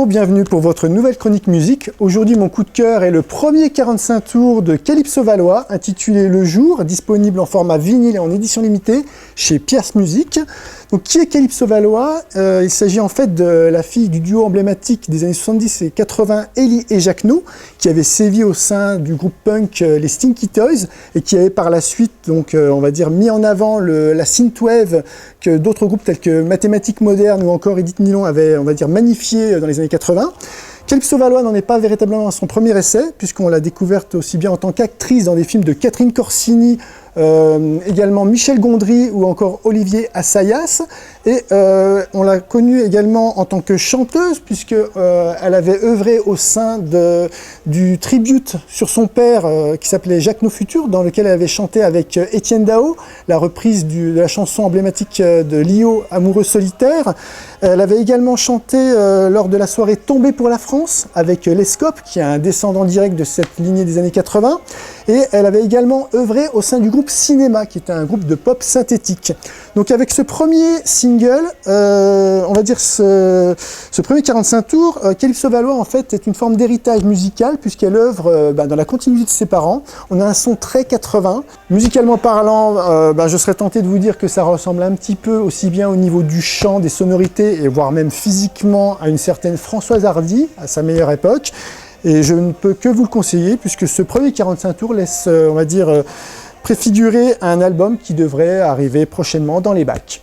bienvenue pour votre nouvelle chronique musique. Aujourd'hui, mon coup de cœur est le premier 45 tours de Calypso Valois, intitulé Le Jour, disponible en format vinyle et en édition limitée chez Pierce Music. Donc, qui est Calypso Valois? Il s'agit en fait de la fille du duo emblématique des années 70 et 80, Ellie et Jacquenot, qui avait sévi au sein du groupe punk les Stinky Toys et qui avait par la suite, donc, on va dire, mis en avant la synthwave que d'autres groupes tels que Mathématiques Modernes ou encore Edith Nylon avaient, on va dire, magnifié dans les années 80. Calypso Valois n'en est pas véritablement à son premier essai, puisqu'on l'a découverte aussi bien en tant qu'actrice dans des films de Catherine Corsini, également Michel Gondry ou encore Olivier Assayas. Et on l'a connue également en tant que chanteuse, puisqu'elle avait œuvré au sein du tribute sur son père qui s'appelait Jacquenot Futur, dans lequel elle avait chanté avec Étienne Dao, la reprise de la chanson emblématique de Lio, Amoureux solitaire. Elle avait également chanté lors de la soirée Tombée pour la France avec Lescope, qui est un descendant direct de cette lignée des années 80. Et elle avait également œuvré au sein du groupe Cinéma, qui était un groupe de pop synthétique. Donc avec ce premier single, on va dire ce premier 45 tours, Calypso Valois en fait est une forme d'héritage musical, puisqu'elle œuvre dans la continuité de ses parents. On a un son très 80. Musicalement parlant, je serais tenté de vous dire que ça ressemble un petit peu aussi bien au niveau du chant, des sonorités, et voire même physiquement à une certaine Françoise Hardy, à sa meilleure époque. Et je ne peux que vous le conseiller, puisque ce premier 45 tours laisse, on va dire, préfigurer un album qui devrait arriver prochainement dans les bacs.